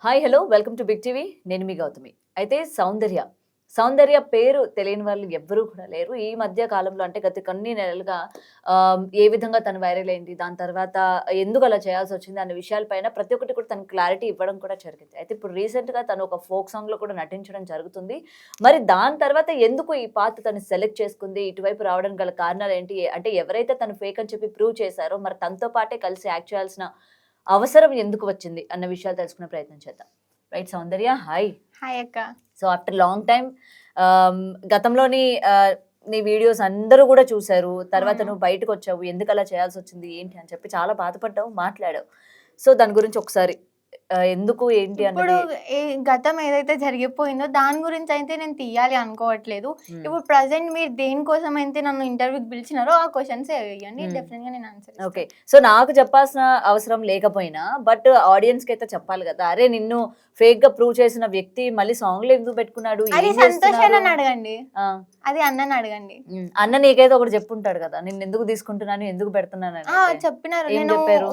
Hi hello welcome to Big TV. నేను మీ గౌతమి. అయితే సౌందర్య పేరు తెలియని వాళ్ళు ఎవ్వరూ కూడా లేరు. ఈ మధ్య కాలంలో అంటే గత కొన్ని నెలలుగా ఏ విధంగా తను వైరల్ అయింది, దాని తర్వాత ఎందుకు అలా చేయాల్సొచ్చింది అనే విషయాలపైన ప్రతి ఒక్కటి కూడా తనకు క్లారిటీ ఇవ్వడం కూడా జరిగింది. అయితే ఇప్పుడు రీసెంట్‌గా తను ఒక ఫోక్ సాంగ్‌లో కూడా నటించడం జరుగుతుంది. మరి దాని తర్వాత ఎందుకు ఈ పాత్ తను సెలెక్ట్ చేసుకుంది? ఇటువైపు రావడానికి గల కారణాలేంటి? అంటే ఎవరైతే తను ఫేక్ అని చెప్పి ప్రూవ్ చేశారో మరి తనతో పాటే కలిసి యాక్ట్ చేయాల్సిన అవసరం ఎందుకు వచ్చింది అన్న విషయాలు తెలుసుకునే ప్రయత్నం చేద్దాం. రైట్ సౌందర్య, హాయ్. హాయ్ అక్క. సో ఆఫ్టర్ లాంగ్ టైమ్ గతంలోని నీ వీడియోస్ అందరూ కూడా చూసారు. తర్వాత నువ్వు బయటకొచ్చావు. ఎందుకలా చేయాల్సొచ్చింది, ఏంటి అని చెప్పి చాలా బాధపడ్డావు, మాట్లాడావు. సో దాని గురించి ఒకసారి ఎందుకు, ఏంటి ఇప్పుడు అన్నది. గతం ఏదైతే జరిగిపోయిందో దాని గురించి అయితే నేను తీయాలి అనుకోవట్లేదు. హ్మ్. ఇప్పుడు ప్రెజెంట్ మీరు దేనికోసం అయితే నన్ను ఇంటర్వ్యూకి పిలిచినారో ఆ క్వెషన్సే వేయండి. డెఫినెట్‌గా నేను ఆన్సర్ ఇస్తాను. ఓకే. సో నాకు చెప్పాల్సిన అవసరం లేకపోయినా బట్ ఆడియన్స్‌కి అయితే చెప్పాలి కదా! అరే నిన్ను ఫేక్‌గా ప్రూవ్ చేసిన వ్యక్తి మళ్ళీ సాంగ్‌లో ఎందుకు పెట్టుకున్నాడు? అది ఏం సంతోష్ చేస్తున్నారు? అన్నని అడగండి. ఆ! అది అన్నని అడగండి. అన్న నీకైతే ఒకటి చెప్పుంటాడు కదా! నిన్నెందుకు తీసుకుంటున్నాను, ఎందుకు పెడుతున్నానని అయితే. చెప్పినారు. ఏం నేను చెప్పారు?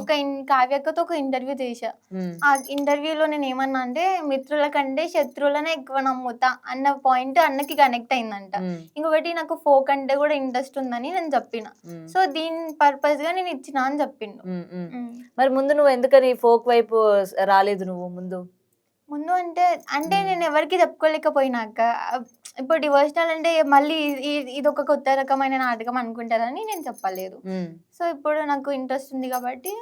కావ్యక్కతో ఒక ఇంటర్వ్యూ చేశా. హ్మ్. ఆ ఇంటర్వ్యూలో నేనేమన్నా అంటే మిత్రుల కంటే శత్రువులనే ఎక్కువ నమ్ముతా అన్న పాయింట్ అన్నకి కనెక్ట్ అయిందంట. హ్మ్. ఇంకొకటి నాకు ఫోక్ అంటే కూడా ఇంట్రెస్ట్ ఉందని నేను చెప్పిన. హ్మ్. సో దీని పర్పస్‌గా నేను ఇచ్చిన అని చెప్పిండు. హ్మ్. హ్మ్. హ్మ్. మరి ముందు నువ్వు ఎందుకని ఫోక్ వైపు రాలేదు నువ్వు ముందు? ముందు అంటే హ్మ్. నేను ఎవరికీ చెప్పుకోలేకపోయినా అక్క. ఇప్పుడు డివోషనల్ అంటే మళ్ళీ ఇదొక కొత్త రకమైన నాటకం అనుకుంటారని నేను చెప్పలేదు. హ్మ్. సో ఇప్పుడు నాకు ఇంట్రెస్ట్ ఉంది కాబట్టి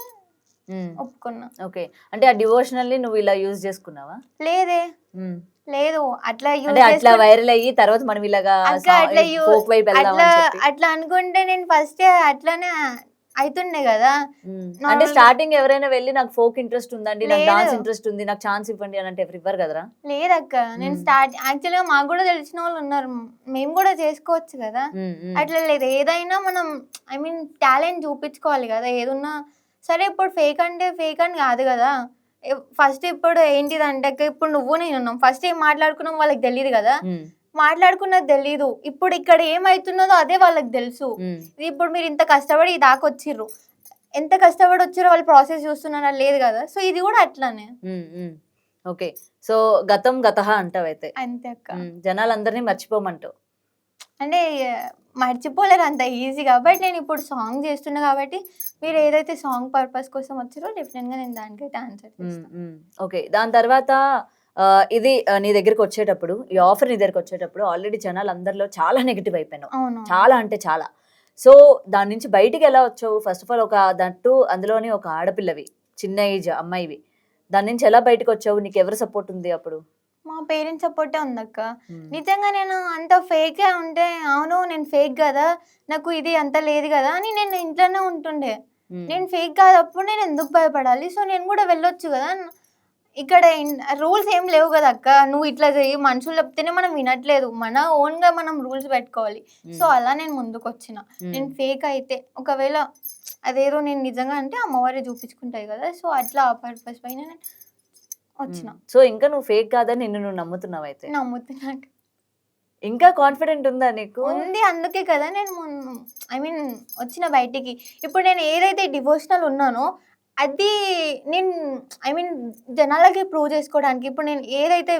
హ్మ్. ఒప్పుకున్నా. ఓకే. అంటే ఆ డివోషనల్‌ని నువ్వు ఇలా యూజ్ చేసుకున్నావా? లేదే. హ్మ్. లేదు. అట్లా అంటే యూజ్ అట్లా చేసుకుని వైరల్ అయ్యి తర్వాత మనం ఇలాగా అక్క అట్లా ఫోక్ వైపు వెళ్దాం అట్లా అని చెప్పి. అట్లా అనుకుంటే నేను ఫస్టే అట్లనే అయితుండే గదా! అంటే నార్మల్‌గా స్టార్టింగ్ ఎవరైనా వెళ్లి నాకు ఫోక్ ఇంట్రెస్ట్ ఉందండి, నాకు లేదు. డాన్స్ ఇంట్రెస్ట్ ఉంది, నాకు ఛాన్స్ ఇవ్వండి అని అంటే ఎవరు ఇవ్వరు కదరా! లేదక్క. నేను హ్మ్. యాక్చువల్‌గా మాకు గూడా తెలిసినోళ్ళున్నారు. మేము గూడా చేసుకోవచ్చు గదా! హ్మ్. హ్మ్. అట్లా లేదు. ఏదైనా మనం టాలెంట్ చూపించుకోవాలి గదా! ఏదున్నా సరే ఇప్పుడు ఫేక్ అంటే ఫేక్ అని గాదు గదా! ఫస్ట్ ఇప్పుడు ఏంటిదంటే అక్క ఇప్పుడు నువ్వు నేనున్నాం. ఫస్ట్ ఏం మాట్లాడుకున్నాం వాళ్ళకి తెలీదు గదా! హ్మ్. మాట్లాడుకున్నది తెలీదు. ఇప్పుడు ఇక్కడ ఏమైతున్నదో అదే వాళ్ళకి తెలుసు. హ్మ్. ఇప్పుడు మీరు ఇంత కష్టపడి ఈ దాకొచ్చిర్రు. ఎంత కష్టపడి వచ్చిర్రో వాళ్ళు ప్రాసెస్ చూస్తున్నారా? లేదు గదా! సో ఇది గూడా అట్లనే. హ్మ్. హ్మ్. ఓకే. సో గతం గతః అంటావైతే. అంతే అక్క. జనాలందరిని మర్చిపోమంటావు. అంటే మర్చిపోలేరు అంత ఈజీగా. బట్ నేనిప్పుడు సాంగ్ జేస్తున్నా గాబట్టి, మీరు ఏదైతే సాంగ్ పర్పస్ కోసం వచ్చిర్రో డెఫినెట్‌గా నేను దానికైతే ఆన్సర్ హ్మ్. చేస్తా. హ్మ్. ఓకే. దాని తర్వాత ఇది నీ దగ్గరికొచ్చేటప్పుడు, ఈ ఆఫర్ నీ దగ్గరికొచ్చేటప్పుడు ఆల్రెడీ జనాలందరిలో చాలా నెగెటివ్ అయిపోయినావు. అవునవును. చాలా అంటే చాలా. సో, దాని నుంచి బయటికెలా వచ్చావు? ఫస్ట్ ఆఫ్ ఆల్ దట్టు అందులోని ఒక ఆడపిల్లవి. చిన్న ఏజ్ అమ్మాయివి. దాని నుంచి ఎలా బయటికొచ్చావు? నీకెవరు సపోర్ట్ ఉంది అప్పుడు? మా పేరెంట్స్ సపోర్టే ఉందక్క. హ్మ్. నిజంగా నేను అంత ఫేకే ఉంటే, అవును నేను ఫేక్ గదా! నాకు ఇది అంత లేదు గదా! అని నేను ఇంట్లోనే ఉంటుండే. హ్మ్. నేను ఫేక్ కాదప్పుడు నేనెందుకు భయపడాలి? సో నేను గూడా వెళ్ళొచ్చు గదా! ఇక్కడ రూల్స్ ఏం లేవు గదక్క. నువ్వు ఇట్లా చెయ్యి మనుషులు చెప్తేనే మనం వినట్లేదు. మన ఓన్‌గా మనం రూల్స్ పెట్టుకోవాలి. సో, హ్మ్. అలా నేను ముందుకొచ్చిన. హ్మ్. నేను ఫేక్ అయితే ఒకవేళ అదేదో నేను నిజంగా అంటే అమ్మవారే చూపించుకుంటాయి గదా! సో, అట్లా ఆ పర్పస్ పైన నేను హ్మ్. వచ్చిన. సో, ఇంకా నువ్వు ఫేక్ కాదని నిన్ను నువ్వు నమ్ముతున్నావయితే. నమ్ముతున్నా. ఇంకా కాన్ఫిడెంట్ ఉందా నీకు? ఉంది. అందుకే కదా నేను వచ్చిన బయటికి. ఇప్పుడు నేను ఏదైతే డివోషనల్ ఉన్నానో, అది నేను ఐ మీన్ జనాలకి ప్రూవ్ చేసుకోవడానికి ఇప్పుడు నేను ఏదైతే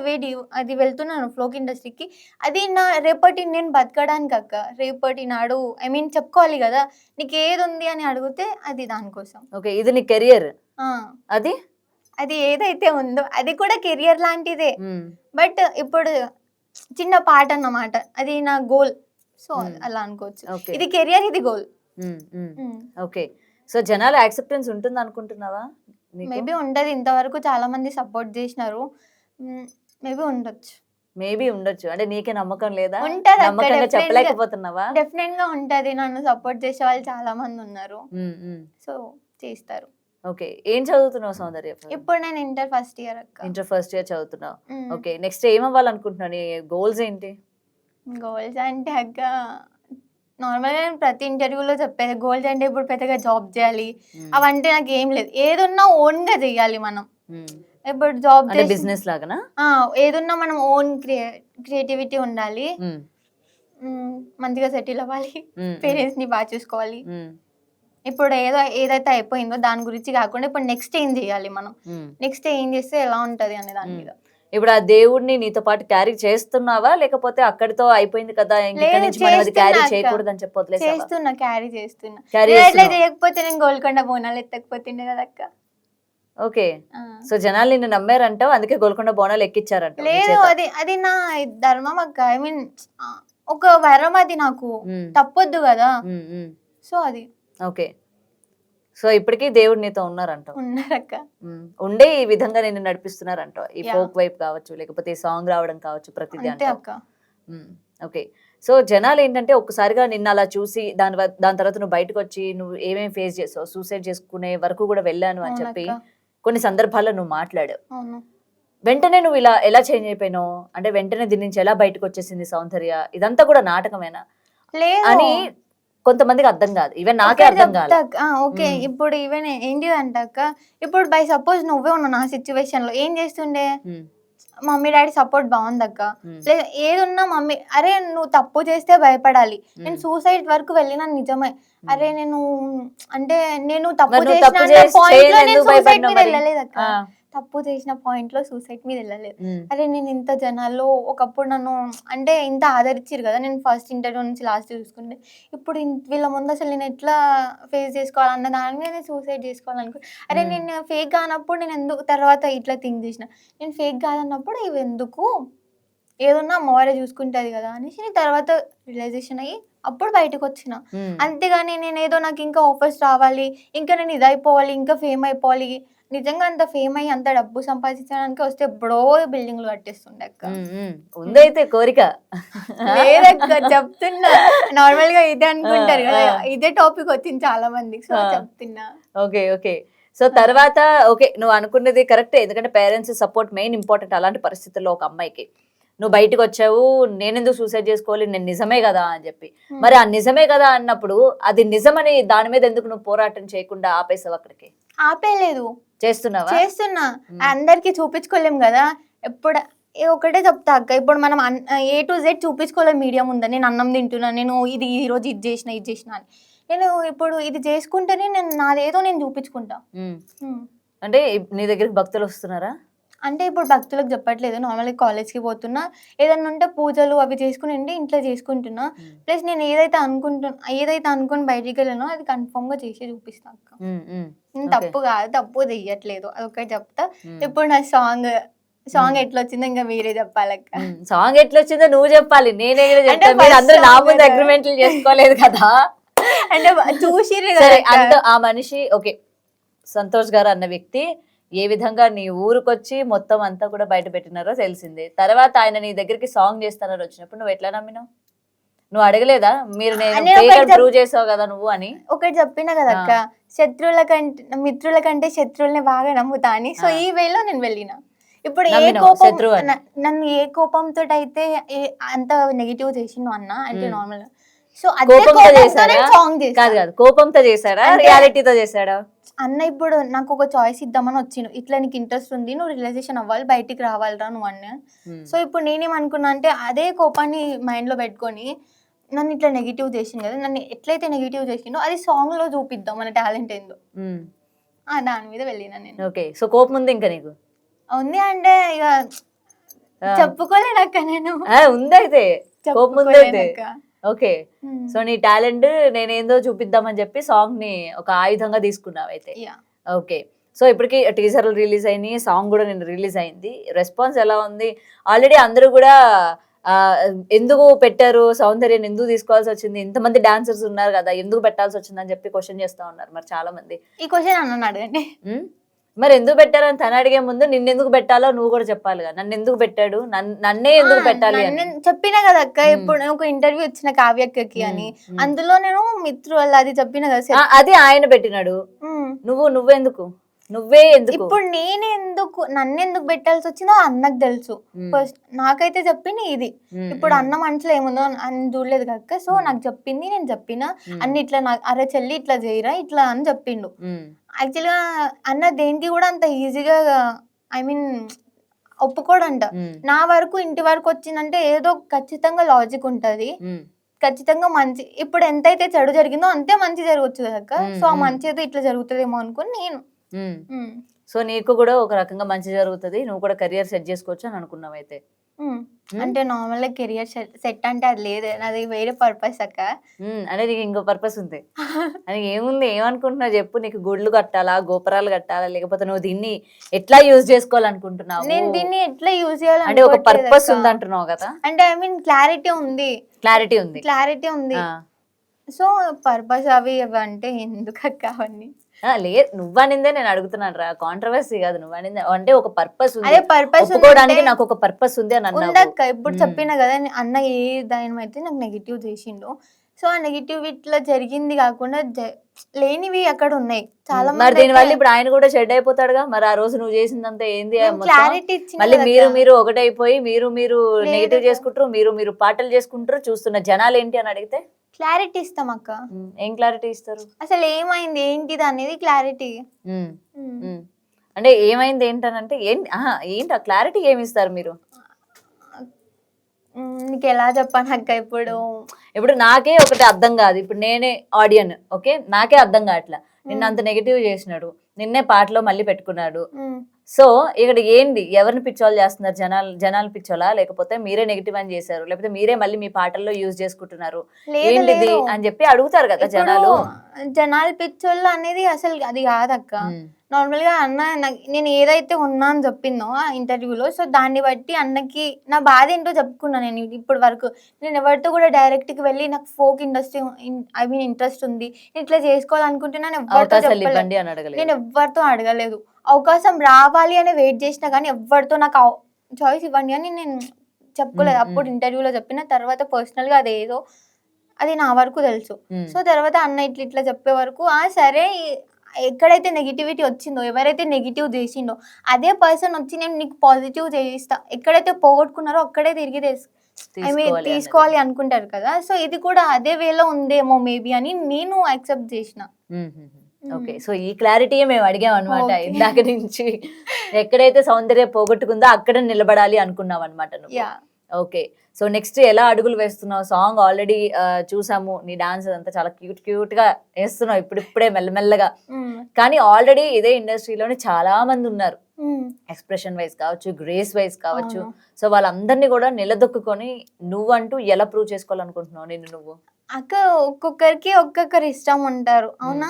అది వెళ్తున్నానో ఫ్లోక్ ఇండస్ట్రీకి, అది రేపటి నేను బతకడానికక్క. రేపటి నాడు చెప్పుకోవాలి గదా! నీకేదుంది అని అడిగితే అది దానికోసం. ఓకే. ఇది నీ కెరియర్. ఆ! అది? అది ఏదైతే ఉందో అది కూడా కెరియర్ లాంటిదే. హ్మ్. బట్ ఇప్పుడు చిన్న పార్ట్ అన్నమాట. అది నా గోల్. సో, హ్మ్. అలా అనుకోవచ్చు. ఓకే. ఇది కెరియర్, ఇది గోల్. హ్మ్. హ్మ్. హ్మ్. ఓకే. సో, జనాల యాక్సెప్టెన్స్ ఉంటుందనుకుంటున్నావా నీకు? మేబీ ఉంటది. ఇంతవరకు చాలా మంది సపోర్ట్ జేసినారు. మేబీ ఉండొచ్చు. మేబీ ఉండొచ్చు. అంటే నీకే నమ్మకం లేదా? ఉంటదక్క నమ్మకంగా చెప్పలేకపోతున్నావా? డెఫినెట్‌గా ఉంటది. నన్ను సపోర్ట్ చేసేవాళ్ళు చాలా మందున్నారు. హ్మ్. హ్మ్. సో, చేస్తారు. ఓకే. ఏం చదువుతున్నావు సౌందర్య? ఇప్పుడు నేను ఇంటర్ ఫస్ట్ ఇయర్ అక్క. ఇంటర్ ఫస్ట్ ఇయర్ చదువుతున్నావు. హ్మ్. ఓకే. నెక్స్ట్ ఏమవ్వాలనుకుంటున్నావు? నీ గోల్స్ ఏంటి? గోల్స్ అంటే అక్క నార్మల్‌గా నేను ప్రతి ఇంటర్వ్యూలో చెప్పేది. గోల్స్ అంటే ఇప్పుడు పెద్దగా జాబ్ జేయాలి. హ్మ్. అవంటే నాకేం లేదు. ఏదున్నా ఓన్‌గా జేయాలి మనం. హ్మ్. ఇప్పుడు జాబ్ అంటే చేసి బిజినెస్ లాగానా? ఆ! ఏదున్నా మనం ఓన్ క్రియేటివిటీ ఉండాలి. హ్మ్. హ్మ్. మంచిగా సెటిల్ అవ్వాలి. హ్మ్. హ్మ్. పేరెంట్స్‌ని చూసుకోవాలి. హ్మ్. ఇప్పుడు ఏదైతే అయిపోయిందో దాని గురించి కాకుండా ఇప్పుడు నెక్స్ట్ ఏం చేయాలి మనం, ఉమ్. నెక్స్ట్ ఏం చేస్తే ఎలా ఉంటది అనే దాని మీద. ఇప్పుడు ఆ దేవుడిని నీతో పాటు క్యారీ చేస్తున్నావా, లేకపోతే అక్కడితో అయిపోయింది కదా ఇంక ఇక్కడ లేదు, నుంచి మనం అది క్యారీ చేస్తున్నా అక్క. చేయకూడదు అని చెప్పి వదిలేసావా? చేస్తున్నా, క్యారీ చేస్తున్నా. క్యారీ నేను అట్లా చేస్తున్నావు. చేయకపోతే నేను గోల్కొండ బోనాలు ఎత్తకపోతుండే కదా అక్క. ఓకే. ఆ. సో జనాలు నిన్ను నమ్మారంటావు, అందుకే గోల్కొండ బోనాలు ఎక్కిచ్చారంటావు నీ లేదు, చేత. అది నా ధర్మం అక్క. ఐ మీన్ ఒక వరం అది నాకు, ఉమ్, తప్పొద్దు కదా. ఉమ్, ఉమ్. సో అది ఓకే. సో ఇప్పటికీ దేవుడు నీతో ఉన్నారంటావు. ఉన్నారక్క. ఉండే ఈ విధంగా నిన్ను నడిపిస్తున్నారంటావు, ఈ Yeah. ఫోక్ వైపు కావచ్చు, లేకపోతే ఈ సాంగ్ రావడం కావచ్చు, ప్రతిదీ అంతే అంటావు. అక్క. ఓకే. సో జనాలు ఏంటంటే ఒక్కసారిగా నిన్ను అలా చూసి దాని తర్వాత నువ్వు బయటకు వచ్చి నువ్వు ఏమేమి ఫేస్ చేసావు, సూసైడ్ చేసుకునే వరకు కూడా వెళ్ళాను అని చెప్పి అవునక్క. కొన్ని సందర్భాల్లో నువ్వు మాట్లాడావు. అవును. వెంటనే నువ్వు ఇలా ఎలా చేంజ్ అయిపోయినావు, అంటే వెంటనే దీని నుంచి ఎలా బయటకు వచ్చేసింది సౌందర్య, ఇదంతా కూడా నాటకమేనా లేదు అని కొంతమందికి అర్థం కాదు, ఈవెన్ నాకే ఒకటి అర్థం చెప్తా కాదు. అక్క. ఓకే, ఇప్పుడు ఈవెన్ ఏంటి అంటాక, ఇప్పుడు బై సపోజ్ నువ్వే ఉన్నావు నా సిచ్యువేషన్ లో, ఏం చేస్తుండే? మమ్మీ డాడీ సపోర్ట్ బాగుందక్క. లేదు ఏదున్నా మమ్మీ, అరే నువ్వు తప్పు చేస్తే భయపడాలి. నేను సూసైడ్ వరకు వెళ్ళినా నిజమే. అరే నేను అంటే నేను తప్పు మరి నువ్వు తప్పు చేసిన పాయింట్ లో చేయలేదు, నేను ఎందుకు సూసైడ్ భయపడినావు మీద మరి? వెళ్ళలేదు అక్క. ఆ. తప్పు చేసిన పాయింట్ లో సూసైడ్ మీద వెళ్ళలేదు. అరే నేను ఇంత జనాల్లో ఒకప్పుడు నన్ను అంటే ఇంత ఆదరించారు కదా, నేను ఫస్ట్ ఇంటర్వ్యూ నుంచి లాస్ట్ చూసుకుంటే, ఇప్పుడు వీళ్ళ ముందు అసలు నేను ఎట్లా ఫేస్ చేసుకోవాలన్న దాని మీద నేను సూసైడ్ చేసుకోవాలనుకో. అరే నేను ఫేక్ కానప్పుడు నేను ఎందుకు తర్వాత ఇట్లా థింక్ చేసిన, నేను ఫేక్ కాదన్నప్పుడు ఇవి ఎందుకు, ఏదన్నా అమ్మవారే చూసుకుంటుంది కదా అనేసి నేను తర్వాత రియలైజేషన్ అయ్యి అప్పుడు బయటకు వచ్చిన. అంతేగాని నేను ఏదో నాకు ఇంకా ఆఫర్స్ రావాలి, ఇంకా నేను ఇది అయిపోవాలి, ఇంకా ఫేమ్ అయిపోవాలి, నిజంగా అంత ఫేమ్ అయ్యి అంత డబ్బు సంపాదించడానికి వస్తే ఎప్పుడో బిల్డింగ్లు కట్టేస్తుండే అక్క. ఉందైతే కోరిక. లేదక్క, చెప్తున్నా. నార్మల్ గా ఇదే అనుకుంటారు కదా, ఇదే టాపిక్ వచ్చింది చాలా మందికి, సో చెప్తున్నా. ఓకే. ఓకే. సో తర్వాత ఓకే, నువ్వు అనుకున్నది కరెక్టే, ఎందుకంటే పేరెంట్స్ సపోర్ట్ మెయిన్ ఇంపార్టెంట్ అలాంటి పరిస్థితుల్లో ఒక అమ్మాయికి. నువ్వు బయటకు వచ్చావు, నేనెందుకు సూసైడ్ చేసుకోవాలి, నేను నిజమే కదా అని చెప్పి. మరి ఆ నిజమే కదా అన్నప్పుడు అది నిజమని దాని మీద ఎందుకు నువ్వు పోరాటం చేయకుండా ఆపేసావు అక్కడికి? ఆపేలేదు, చేస్తున్నా. అందరికి చూపించుకోలేం కదా. ఎప్పుడు ఒకటే చెప్తా అక్క, ఇప్పుడు మనం A to Z చూపించుకోలేం మీడియా ముందు. నేను అన్నం తింటున్నా, నేను ఇది ఈ రోజు ఇది చేసిన అని. నేను ఇప్పుడు ఇది చేసుకుంటేనే నేను నాదేదో నేను చూపించుకుంటా. అంటే నీ దగ్గరికి భక్తులు వస్తున్నారా? అంటే ఇప్పుడు భక్తులకు చెప్పట్లేదు, నార్మల్గా కాలేజ్కి పోతున్నా, ఏదన్నా ఉంటే పూజలు అవి చేసుకుని ఇంట్లో చేసుకుంటున్నా. ప్లస్ నేను ఏదైతే అనుకుని బయటికి వెళ్ళానో అది కన్ఫర్మ్ గా చేసి చూపిస్తా అక్క. నేను తప్పు కాదు, తప్పు చెయ్యట్లేదు, అదొకటి చెప్తా. ఇప్పుడు నా సాంగ్ ఎట్లా వచ్చిందో ఇంకా మీరే చెప్పాలక్క. సాంగ్ ఎట్లా వచ్చిందో నువ్వు చెప్పాలి, నేనే అంటే అందరూ నా ముందు అగ్రిమెంట్లు చేసుకోలేదు కదా. అంటే చూసి అంత ఆ మనిషి ఓకే సంతోష్ గారు అన్న వ్యక్తి ఏ విధంగా నీ ఊరుకొచ్చి మొత్తం అంతా కూడా బయట పెట్టినారో తెలిసిందే. తర్వాత ఆయన నీ దగ్గరికి సాంగ్ చేస్తారని వచ్చినప్పుడు నువ్వు ఎట్లా నమ్మినావు? నువ్వు అడగలేదా మీరు నేను ప్రూవ్ చేసావు కదా నువ్వు అని? ఒకటి చెప్పిన కదక్క, మిత్రుల కంటే శత్రువుల్ని బాగా నమ్ముతా అని. సో ఈ వేలో నేను వెళ్ళిన. ఇప్పుడు నన్ను ఏ కోపంతో అయితే అంత నెగిటివ్ చేసిండు అన్న అంటే నార్మల్, సో అదే సాంగ్ కోపంతో చేశాడా, రియాలిటీతో చేశాడా? అన్న ఇప్పుడు నాకు ఒక చాయిస్ ఇద్దామని వచ్చిన, ఇట్లా నీకు ఇంట్రెస్ట్ ఉంది, నువ్వు రియలైజేషన్ అవ్వాలి, బయటికి రావాలిరా నువ్వు అన్న. సో ఇప్పుడు నేనేమనుకున్నా అంటే అదే కోపాన్ని మైండ్ లో పెట్టుకొని నన్ను ఇట్లా నెగిటివ్ చేసింది కదా, నన్ను ఎట్లయితే నెగిటివ్ చేసిండో అది సాంగ్ లో చూపిద్దాం మన టాలెంట్ ఏందో, దాని మీద వెళ్ళిన నేను. ఓకే. సో కోపం ఉంది ఇంకా నీకు? ఉంది అంటే ఇక చెప్పుకోలేనక్క నేను. ఉందైతే కోపం ఉందైతే. ఓకే. సో నీ టాలెంట్ నేనేందో చూపిద్దామని చెప్పి సాంగ్ ని ఒక ఆయుధంగా తీసుకున్నావు అయితే. ఓకే. సో ఇప్పటికి టీజర్ రిలీజ్ అయినాయి, సాంగ్ కూడా నేను రిలీజ్ అయింది, రెస్పాన్స్ ఎలా ఉంది? ఆల్రెడీ అందరూ కూడా ఎందుకు పెట్టారు సౌందర్యాన్ని, ఎందుకు తీసుకోవాల్సి వచ్చింది, ఇంతమంది డాన్సర్స్ ఉన్నారు కదా, ఎందుకు పెట్టాల్సి వచ్చింది అని చెప్పి క్వశ్చన్ చేస్తా ఉన్నారు మరి చాలా మంది. ఈ క్వశ్చన్ అన్న అడగండి. మరి ఎందుకు పెట్టారని తను అడిగే ముందు నిన్ను ఎందుకు పెట్టాలో నువ్వు కూడా చెప్పాలిగా. నన్ను ఎందుకు పెట్టాడు, నన్నే ఎందుకు పెట్టాలి అని చెప్పినా కదా అక్క. ఇప్పుడు ఒక ఇంటర్వ్యూ ఇచ్చిన కావ్యక్కకి అని, అందులో నేను మిత్రులు అది చెప్పిన కదా, అది ఆయన పెట్టినాడు, నువ్వెందుకు ఇప్పుడు నన్ను ఎందుకు పెట్టాల్సి వచ్చిందో అన్నకు తెలుసు. ఫస్ట్ నాకైతే చెప్పింది ఇది. ఇప్పుడు అన్న మనసులో ఏముందో అని చూడలేదు కక్క, సో నాకు చెప్పింది, నేను చెప్పిన అన్ని ఇట్లా అరే చెల్లి ఇట్లా చేయరా ఇట్లా అని చెప్పిండు. యాక్చువల్ గా అన్న దేనికి కూడా అంత ఈజీగా ఐ మీన్ ఒప్పుకోడంట. నా వరకు ఇంటి వరకు వచ్చిందంటే ఏదో ఖచ్చితంగా లాజిక్ ఉంటది, ఖచ్చితంగా మంచి ఇప్పుడు ఎంతైతే చెడు జరిగిందో అంతే మంచి జరగచ్చు కదా అక్క. సో ఆ మ్మ్. మంచి అయితే ఇట్లా జరుగుతుందేమో అనుకుని నేను మ్మ్. మ్మ్. సో నీకు కూడా ఒక రకంగా మంచి జరుగుతుంది, నువ్వు కూడా కెరియర్ సెట్ చేసుకోవచ్చు అని అనుకున్నావు అయితే. మ్మ్. మ్మ్. అంటే నార్మల్గా కెరియర్ సెట్ అంటే అది లేదు, అది వేరే పర్పస్ అక్క. అంటే నీకు ఇంకో పర్పస్ ఉంది అని ఏముంది, ఏమనుకుంటున్నావు చెప్పు. నీకు గుడ్లు కట్టాలా, గోపురాలు కట్టాలా, లేకపోతే నువ్వు దీన్ని ఎట్లా యూజ్ చేసుకోవాలనుకుంటున్నావు? నేను దీన్ని ఎట్లా యూజ్ అంటే ఒక పర్పస్ చేయాలి ఉంది అంటున్నావు కదా. అంటే ఐ మీన్ క్లారిటీ ఉంది, క్లారిటీ ఉంది. క్లారిటీ ఉంది. ఆ. సో పర్పస్ అవి ఇవి అంటే ఎందుకు అక్క అవన్నీ? లేదు, నువ్వనిందే నేను అడుగుతున్నాను రా, కాంట్రవర్సీ కాదు. నువ్వనిందే అంటే ఒక పర్పస్ ఉంది, అదే పర్పస్ ఒప్పుకోవడానికి నాకు ఒక పర్పస్ ఉంది అని అన్నావు. ఉండక్క. ఇప్పుడు మ్మ్. చెప్పిన కదా అన్న ఏ దాని అయితే నాకు నెగిటివ్ చేసిండు. సో ఆ నెగిటివ్ ఇట్లా జరిగింది కాకుండా లేనివి అక్కడ ఉన్నాయి చాలా మరి మంది. దీని వల్ల ఇప్పుడు ఆయన కూడా షెడ్ అయిపోతాడుగా. మరి ఆ రోజు నువ్వు చేసిందంతా ఏంది మొత్తం? క్లారిటీ ఇచ్చిన మళ్ళీ కదా మీరు అక్క. మీరు ఒకటైపోయి మీరు మీరు నెగిటివ్ లేదక్క. చేసుకుంటారు, మీరు మీరు పాటలు చేసుకుంటారు. చూస్తున్న జనాలు ఏంటి అని అడిగితే క్లారిటీ ఇస్తాం అక్క. ఏం క్లారిటీ ఇస్తారు? అసలు ఏమైంది ఏంటిది అనేది క్లారిటీ. అంటే ఏమైంది ఏంటనంటే ఏంటి ఏంటి ఆ క్లారిటీ ఏమి ఇస్తారు మీరు? నీకు ఎలా చెప్పాను అక్క ఇప్పుడు? ఇప్పుడు నాకే ఒకటి అర్థం కాదు. ఇప్పుడు నేనే ఆడియన్, ఓకే, నాకే అర్థం కావట్లా. నిన్న అంత నెగిటివ్ చేసినాడు, నిన్నే పాటలో మళ్ళీ పెట్టుకున్నాడు. సో ఇక్కడ ఏంటి, ఎవరిని పిచ్చోళ్ళు చేస్తున్నారు? జనాలు పిచ్చోలా, లేకపోతే మీరే నెగిటివ్ అని చేశారు, లేకపోతే మీరే మళ్ళీ మీ పాటల్లో యూజ్ చేసుకుంటున్నారు, లేదు ఏంటిది లేదు, అని చెప్పి అడుగుతారు కదా ఇప్పుడు జనాలు. జనాలు పిచ్చోళ్ళు అనేది అసలు అది కాదక్క. ఉమ్, నార్మల్ గా అన్న నేను ఏదైతే ఉన్నా అని చెప్పిందో ఆ ఇంటర్వ్యూలో, సో దాన్ని బట్టి అన్నకి నా బాధ ఏంటో చెప్పుకున్నా. నేను ఇప్పటి వరకు నేను ఎవరితో కూడా డైరెక్ట్ కి వెళ్ళి నాకు folk industry I mean interest ఉంది, నేను ఇట్లా చేసుకోవాలనుకుంటున్నాను ఎవరితో అవకాశాలు చెప్పలేదు. ఇవ్వండి అని అడగలేదు. నేను ఎవరితో అడగలేదు. అవకాశం రావాలి అని వెయిట్ చేసినా కానీ ఎవరితో నాకు చాయిస్ ఇవ్వండి అని నేను చెప్పుకోలేదు. అప్పుడు ఇంటర్వ్యూలో చెప్పిన తర్వాత పర్సనల్ గా అదేదో అది నా వరకు తెలుసు. సో తర్వాత అన్న ఇట్లా ఇట్లా చెప్పే వరకు సరే, ఎక్కడైతే నెగిటివిటీ వచ్చిందో, ఎవరైతే నెగిటివ్ చేసిండో అదే పర్సన్ వచ్చి నేను నీకు పాజిటివ్ చేయిస్తా, ఎక్కడైతే పోగొట్టుకున్నారో అక్కడే తిరిగి ఐ మీన్ తీసుకోవాలి అనుకుంటారు కదా. సో ఇది కూడా అదే వేలో ఉందేమో మేబీ అని నేను యాక్సెప్ట్ చేసిన. ఓకే, సో ఈ క్లారిటీ మేము అడిగాం అనమాట Okay. ఇందాక నుంచి. ఎక్కడైతే సౌందర్య పోగొట్టుకుందో అక్కడ నిలబడాలి అనుకున్నావు అనమాట నువ్వు. యా ఓకే, సో నెక్స్ట్ ఎలా అడుగులు వేస్తున్నావు? సాంగ్ ఆల్రెడీ చూసాము, నీ డాన్స్ అంతా చాలా క్యూట్ గా వేస్తున్నావు ఇప్పుడిప్పుడే మెల్లమెల్లగా. కానీ ఆల్రెడీ ఇదే ఇండస్ట్రీలోనే చాలా మంది ఉన్నారు, ఎక్స్ప్రెషన్ వైజ్ కావచ్చు, గ్రేస్ వైజ్ కావచ్చు. సో వాళ్ళందరినీ కూడా నిలదొక్కుని నువ్వంటూ ఎలా ప్రూవ్ చేసుకోవాలనుకుంటున్నావు నిన్ను నువ్వు? అక్క ఒక్కొక్కరికి ఒక్కొక్కరు ఇష్టం ఉంటారు అవునా.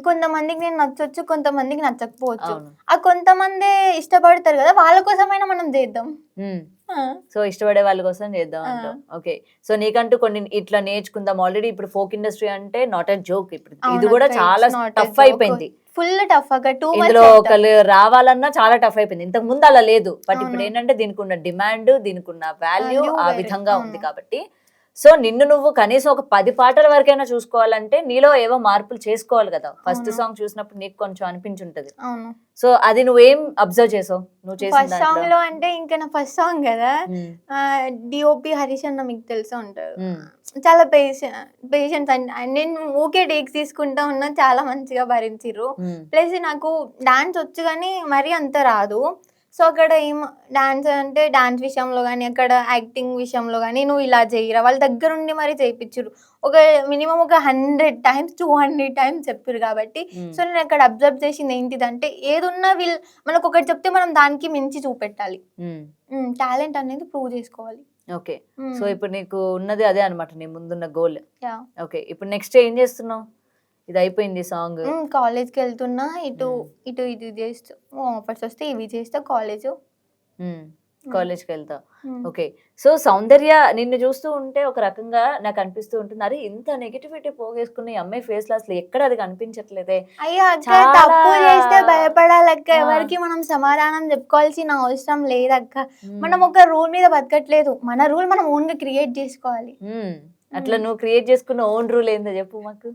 కొంతమందికి నేను నచ్చొచ్చు, కొంతమందికి నచ్చకపోవచ్చు. అవును. ఆ కొంతమంది ఇష్టపడతారు కదా, వాళ్ళ కోసమైనా మనం చేద్దాం. సో ఇష్టపడే వాళ్ళ కోసం చేద్దాం అంటావు. ఓకే, సో నీకంటూ కొన్ని ఇట్లా నేర్చుకుందాం. ఆల్రెడీ ఇప్పుడు ఫోక్ ఇండస్ట్రీ అంటే నాట్ ఎ జోక్. ఇప్పుడు ఇది కూడా చాలా టఫ్ అయిపోయింది, ఫుల్ టఫ్ అక్క. ఇందులో ఒకళ్ళు రావాలన్నా చాలా టఫ్ అయిపోయింది. ఇంతకు ముందు అలా లేదు, బట్ ఇప్పుడు ఏంటంటే దీనికి ఉన్న డిమాండ్, దీనికి ఉన్న వాల్యూ ఆ విధంగా ఉంది కాబట్టి. సో నిన్ను నువ్వు కనీసం ఒక 10 పాటల వరకైనా చూసుకోవాలంటే నీలో ఏవో మార్పులు చేసుకోవాలి కదా. ఫస్ట్ సాంగ్ చూసినప్పుడు నీకు కొంచెం అనిపించుంటది. సో అది నువ్వేం అబ్జర్వ్ చేసావు నువ్వు చేసిన ఫస్ట్ సాంగ్ లో? అంటే ఇంకా నా ఫస్ట్ సాంగ్ కదా, డిఓపి హరీష్ అన్న మీకు తెలిసే ఉంటారు. చాలా పేషెన్స్ అండ్ నేను ఊకే టేక్స్ తీసుకుంటా ఉన్నా, చాలా మంచిగా భరించిర్రు. ప్లస్ నాకు డాన్స్ వచ్చు కానీ మరీ అంత రాదు. సో అక్కడ ఏం డాన్స్ అంటే డాన్స్ విషయంలో కానీ, అక్కడ యాక్టింగ్ విషయంలో కానీ నువ్వు ఇలా చేయరా వాళ్ళ దగ్గర ఉండి మరీ చేయించారు. ఒక మినిమం ఒక 100 times 200 times చెప్పారు కాబట్టి. సో నేను అక్కడ అబ్జర్వ్ చేసింది ఏంటిదంటే, ఏదున్నా మనకు ఒకటి చెప్తే మనం దానికి మించి చూపెట్టాలి. టాలెంట్ అనేది ప్రూవ్ చేసుకోవాలి. ఓకే, సో ఇప్పుడు నీకు ఉన్నది అదే అనమాట, నీ ముందున్న గోల్. ఓకే, ఇప్పుడు నెక్స్ట్ ఏం చేస్తున్నావు? ఇది అయిపోయింది సాంగ్, కాలేజ్కి వెళ్తున్నా, ఇటు ఇటు ఇది చేస్తూ ఆఫర్స్ వస్తే ఇవి చేస్తా, కాలేజ్కి వెళ్తా. ఓకే, సో సౌందర్య నిన్ను చూస్తూ ఉంటే ఒక రకంగా నాకు అనిపిస్తూ ఉంటుంది, అరే ఇంత నెగిటివిటీ పోగేసుకున్న ఈ అమ్మాయి ఫేస్ లో అసలు ఎక్కడ అది కనిపించట్లేదే. అయ్యా తప్పు చేస్తే భయపడాలక్క, ఎవరికి మనం సమాధానం చెప్పుకోవాల్సిన అవసరం లేదక్క. మనం ఒక రూల్ మీద బతకట్లేదు, మన రూల్ మనం ఓన్ గా క్రియేట్ చేసుకోవాలి. అట్లా నువ్వు క్రియేట్ చేసుకున్న ఓన్ రూల్ ఏందో చెప్పు మాకు.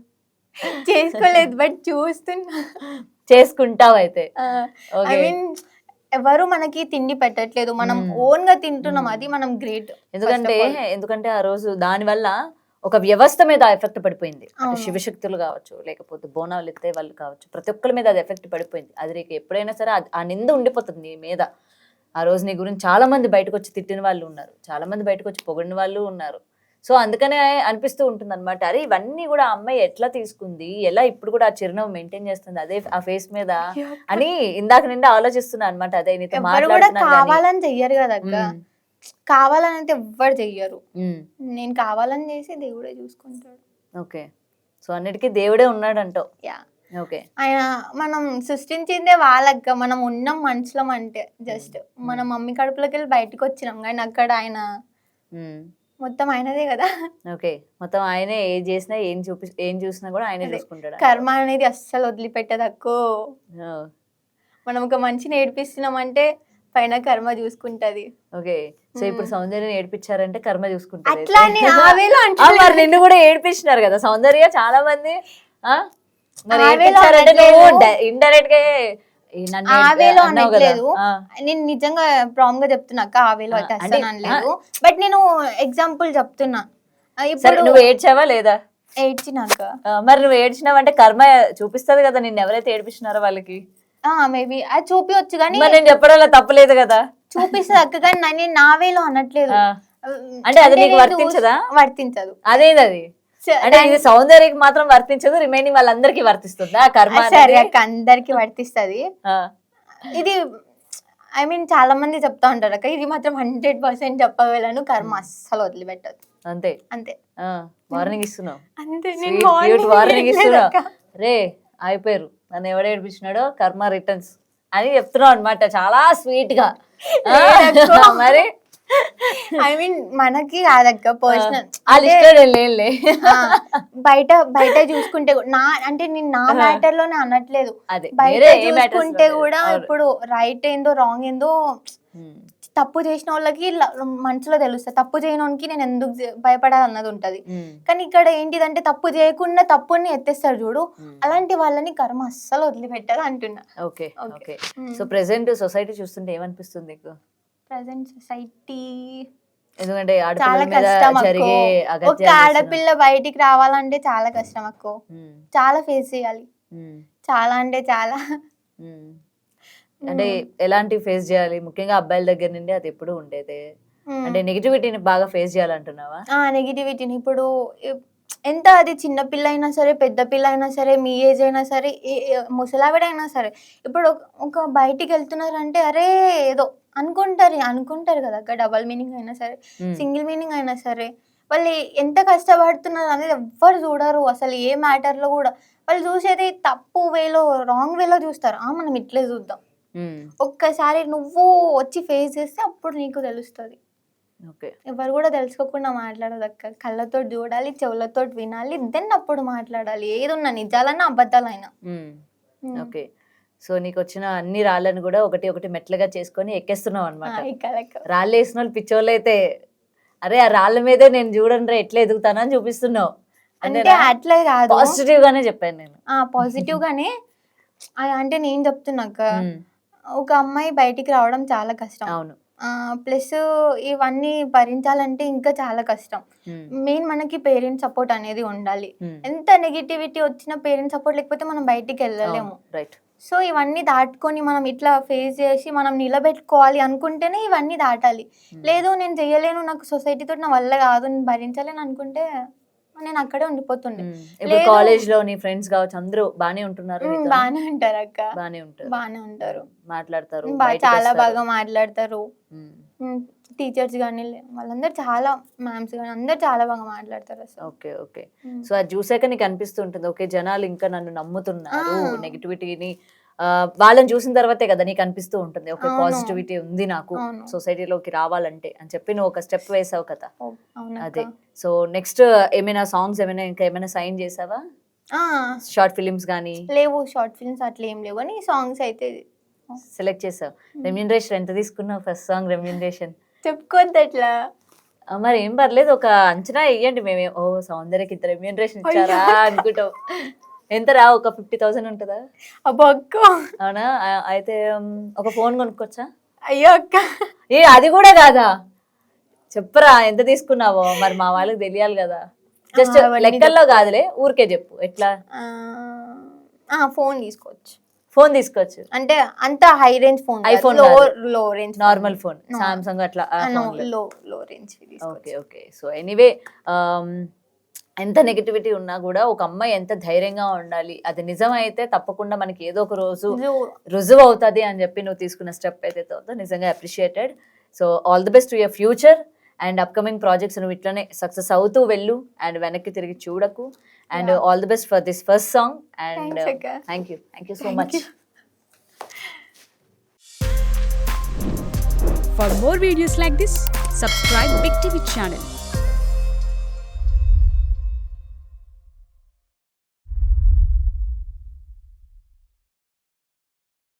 చేసుకోలేదు బట్ చూస్తున్నా. చేసుకుంటావు అయితే. ఐ మీన్ ఎవరు మనకి తిండి పెట్టట్లేదు, మనం ఓన్ గా తింటున్నాం, అది మనం గ్రేట్. ఎందుకంటే ఆ రోజు దాని వల్ల ఒక వ్యవస్థ మీద ఎఫెక్ట్ పడిపోయింది. అటు శివశక్తులు కావచ్చు, లేకపోతే బోనాలు ఎత్తే వాళ్ళు కావచ్చు, ప్రతి ఒక్కరి మీద అది ఎఫెక్ట్ పడిపోయింది. అది నీకు ఎప్పుడైనా సరే ఆ నింద ఉండిపోతుంది నీ మీద. ఆ రోజు నీ గురించి చాలా మంది బయటకు వచ్చి తిట్టిన వాళ్ళు ఉన్నారు, చాలా మంది బయటకు వచ్చి పొగిడిన వాళ్ళు ఉన్నారు. సో అందుకనే అనిపిస్తూ ఉంటుంది అనమాట. అరే ఇవన్నీ కూడా ఆ అమ్మాయి ఎట్లా తీసుకుంది, ఎలా ఇప్పుడు కూడా ఆ చిరునవ్వు మెయింటైన్ చేస్తుంది అదే ఆ ఫేస్ మీద అని ఇందాక నుండి ఆలోచిస్తున్నా అనమాట. అదే నీతో ఎవరు కూడా మాట్లాడుతున్నాను కానీ. కావాలని చెయ్యరు కదా అక్క. ఉమ్, కావాలని అయితే ఎవ్వరు చెయ్యరు. ఉమ్, నేను కావాలని చేసి దేవుడే చూసుకుంటాడు. ఓకే. సో అన్నిటికీ దేవుడే ఉన్నాడంటావు. Yeah, okay. ఆయన మనం సృష్టించిందే వాళ్ళక్క. మనం ఉన్నాం మనుషులం అంటే జస్ట్ మన మమ్మీ కడుపులోకి వెళ్ళి బయటకు వచ్చినాం, కానీ అక్కడ ఆయన ఉమ్, మొత్తం ఆయనదే కదా. ఓకే. మొత్తం ఆయనే ఏం చేసినా ఏం చూసినా కూడా ఆయనే అదే. చూసుకుంటాడు. కర్మ అనేది అస్సలు వదిలిపెట్టదక్కో. మనం ఒక మనిషిని ఏడిపిస్తున్నామంటే పైన కర్మ చూసుకుంటది. ఓకే. సో ఇప్పుడు సౌందర్యని ఏడిపించారంటే కర్మ చూసుకుంటారు అయితే. అట్లా అని ఆ వేలో ఆ, అంటలేదు. మరి నిన్ను కూడా ఏడిపించినారు కదా సౌందర్య చాలా మంది. ఆ మరి ఆ వేలో ఏడిపించారంటే నువ్వు అనట్లేదు. ఇండైరెక్ట్ గా నన్ను ఆ వేలో అన్నావు కదా. అనట్లేదు. ఆ, నేను నిజంగా ప్రామ్ గా చెప్తున్నాక ఆ వేలో అయితే అంటే, అస్సలు అనలేదు. బట్ నేను ఎగ్జాంపుల్ చెప్తున్నా. సరే ఇప్పుడు నువ్వు ఏడ్చావా లేదా? ఏడ్చినాక మరి నువ్వు ఏడ్చినావంటే కర్మ చూపిస్తది కదా నిన్ను ఎవరైతే ఏడిపించినారో వాళ్ళకి. మేబీ అది చూపించచ్చు, కానీ మరి నేను చెప్పడంలో తప్పలేదు కదా. చూపిస్తుంది అక్క, కానీ నేను నా వేలో అనట్లేదు. ఆ, అంటే అది నీకు నేను వర్తించదా? వర్తించదు. అదేది అది అంటే ఇది సౌందర్యకి మాత్రం వర్తించదు, రిమైనింగ్ వాళ్ళందరికీ వర్తిస్తుందా ఆ కర్మ సరే అనేది? అక్క, అందరికి వర్తిస్తది. ఆ, ఇది ఐ మీన్ చాలా మంది చెప్తా ఉంటారు అక్క, ఇది మాత్రం 100% చెప్పగలను, కర్మ అస్సలు వదిలిపెట్టదు. అంతే. అంతే వార్నింగ్ ఇస్తున్నావు. అంతే. వార్నింగ్ ఇస్తున్నావు. రే అయిపోయారు, నన్ను ఎవడ ఏడిపించినాడో కర్మ రిటర్న్స్ అని చెప్తున్నావు అనమాట చాలా స్వీట్ గా. మరి ఐ మీన్ మనకి కాదక్క, పర్సనల్ ఆ లిస్ట్ లేనులే. బయట బయట చూసుకుంటే నా అంటే నేను నా మ్యాటర్ లోనే అనట్లేదు. అదే బయట వేరే ఏ matters చూసుకుంటే లో కూడా లేదు. ఇప్పుడు రైట్ ఏందో రాంగ్ ఏందో ఉమ్, తప్పు చేసిన వాళ్ళకి మనసులో తెలుస్తుంది, తప్పు చేయనోనికి నేను ఎందుకు భయపడాలి అన్నది ఉంటది. ఉమ్, కానీ ఇక్కడ ఏంటిదంటే తప్పు చేయకుండా తప్పుని ఎత్తేస్తారు చూడు, ఉమ్. అలాంటి వాళ్ళని కర్మ అస్సలు వదిలిపెట్టదు అంటున్నా. Okay. Okay. So present society చూస్తుంటే ఏమనిపిస్తుంది నీకు? ప్రజెంట్ సొసైటీ ఎందుకంటే చాలా ఆడపిల్లల మీద కష్టం అక్కో. జరిగే ఒక అగత్యాలు ఆడపిల్ల బయటికి రావాలంటే చాలా కష్టం అక్కో. ఉమ్, చాలా ఫేస్ చేయాలి, ఉమ్, చాలా అంటే చాలా. ఉమ్. అంటే ఎలాంటి ఫేస్ చేయాలి ముఖ్యంగా అబ్బాయిల దగ్గర నుండి? అది ఎప్పుడు ఉండేదే. అంటే నెగిటివిటీని బాగా ఫేస్ చేయాలంటున్నావా? నెగిటివిటీని ఇప్పుడు ఎంత అది చిన్న పిల్ల అయినా సరే, పెద్ద పిల్ల అయినా సరే, మీ ఏజ్ అయినా సరే, ముసలావిడైనా సరే, ఇప్పుడు ఒక బయటికి వెళ్తున్నారంటే అరే ఏదో అనుకుంటారు కదా అక్క. డబల్ మీనింగ్ అయినా సరే, ఉమ్, సింగిల్ మీనింగ్ అయినా సరే, వాళ్ళు ఎంత కష్టపడుతున్నారు అనేది ఎవ్వరు చూడరు అసలు. ఏ మ్యాటర్లో కూడా వాళ్ళు చూసేది తప్పు వేలో, రాంగ్ వేలో చూస్తారు. మనం ఇట్లే చూద్దాం. ఉమ్, ఒక్కసారి నువ్వు వచ్చి ఫేస్ చేస్తే అప్పుడు నీకు తెలుస్తుంది. ఓకే. ఎవరు కూడా తెలుసుకోకుండా మాట్లాడదు అక్క. కళ్ళతో చూడాలి, చెవులతో వినాలి, దెన్ అప్పుడు మాట్లాడాలి. ఏదున్నా నిజాలన్నా అబద్ధాలైనా. ఉమ్, ఓకే. సో నీకు వచ్చిన అన్ని రాళ్ళను కూడా ఒకటి ఒకటి మెట్లుగా చేసుకొని ఎక్కేస్తున్నావు అనమాట. రాళ్ళు వేసిన వాళ్ళు పిచ్చోళ్ళు అయితే అరే ఆ రాళ్ళ మీదే నేను చూడండి ఎట్లా ఎదుగుతానని చూపిస్తున్నావు. అంటే అట్లే కాదు, పాజిటివ్ గానే చెప్పాను నేను. పాజిటివ్ గానే. అంటే నేను చెప్తున్నాక ఉమ్, ఒక అమ్మాయి బయటికి రావడం చాలా కష్టం. అవును. ప్లస్ ఇవన్నీ భరించాలంటే ఇంకా చాలా కష్టం. ఉమ్, మెయిన్ మనకి పేరెంట్స్ సపోర్ట్ అనేది ఉండాలి. ఉమ్, ఎంత నెగిటివిటీ వచ్చినా పేరెంట్స్ సపోర్ట్ లేకపోతే మనం బయటికి వెళ్ళలేము. రైట్. సో ఇవన్నీ దాటుకొని మనం ఇట్లా ఫేస్ చేసి మనం నిలబెట్టుకోవాలి అనుకుంటేనే ఇవన్నీ దాటాలి. లేదు నేను చెయ్యలేను, నాకు సొసైటీతో నా వల్ల కాదు, నేను భరించలేను అనుకుంటే నేను అక్కడే ఉండిపోతుండే. ఇప్పుడు కాలేజ్ లో నీ ఫ్రెండ్స్ కావచ్చు అందరూ బానే ఉంటున్నారు నీతో? బాగానే ఉంటారు అక్క, బానే ఉంటారు, బాగానే ఉంటారు, మాట్లాడతారు, చాలా బాగా మాట్లాడతారు. ఉమ్, టీచర్స్ కానీ వాళ్ళందరూ చాలా, మ్యామ్స్ కానీ అందరు చాలా బాగా మాట్లాడతారు అసలు. ఓకే. ఓకే. సో అది చూసాక నీకు అనిపిస్తుంటుంది ఓకే జనాలు ఇంకా నన్ను నమ్ముతున్నారు, నెగిటివిటీని వాళ్ళని చూసిన తర్వాతే కదా నీకు అనిపిస్తూ ఉంటుంది ఓకే పాజిటివిటీ ఉంది నాకు సొసైటీలోకి రావాలంటే అని చెప్పి నువ్వు ఒక స్టెప్ వేసావు కదా. అదే. సో నెక్స్ట్ ఏమైనా సాంగ్స్ ఏమైనా ఇంకా ఏమైనా సైన్ చేసావా? షార్ట్ ఫిలిమ్స్ కానీ? లేవు, షార్ట్ ఫిల్మ్స్ అట్లా ఏం లేవు, కానీ సాంగ్స్ అయితే సెలెక్ట్ చేసావు. రెమ్యూనరేషన్ ఎంత తీసుకున్నావు ఫస్ట్ సాంగ్ రెమ్యూనరేషన్? చెప్పుకోవద్దు అట్లా. మరి ఏం పర్లేదు, ఒక అంచనా ఇయ్యండి మేమే. ఓ సౌందర్యకి ఇంత రెమ్యూనరేషన్ ఇచ్చారా అనుకుంటాం. ఎంత రా, ఒక 50,000 ఉంటుందా? అబ్బో అక్క. అవునా? అయితే ఒక ఫోన్ కొనుక్కోవచ్చా? అయ్యో అక్క, అది కూడా కాదా? చెప్పరా ఎంత తీసుకున్నావో, మరి మా వాళ్ళకి తెలియాలి కదా. జస్ట్ లెక్కల్లో కాదులే, ఊరికే చెప్పు ఎట్లా. ఫోన్ తీసుకోవచ్చు. ఫోన్ తీసుకోవచ్చు, అంటే అంత హై రేంజ్ ఫోన్, iPhone లో కాదు. లో range normal phone, No. Samsung అట్లా లో range okay okay. So anyway ఎంత నెగిటివిటీ ఉన్నా కూడా ఒక అమ్మాయి ఎంత ధైర్యంగా ఉండాలి, అది నిజమైతే తప్పకుండా మనకి ఏదో ఒక రోజు రుజువు అవుతుంది అని చెప్పి నువ్వు తీసుకున్న స్టెప్ ఏదైతే ఉందో నిజంగా appreciated. So all the best to your future and upcoming projects. నువ్వు ఇట్లనే సక్సెస్ అవుతూ వెళ్ళు అండ్ వెనక్కి తిరిగి చూడకు. And all the best for this first song and thank you so much. For more videos like this, subscribe Big TV channel.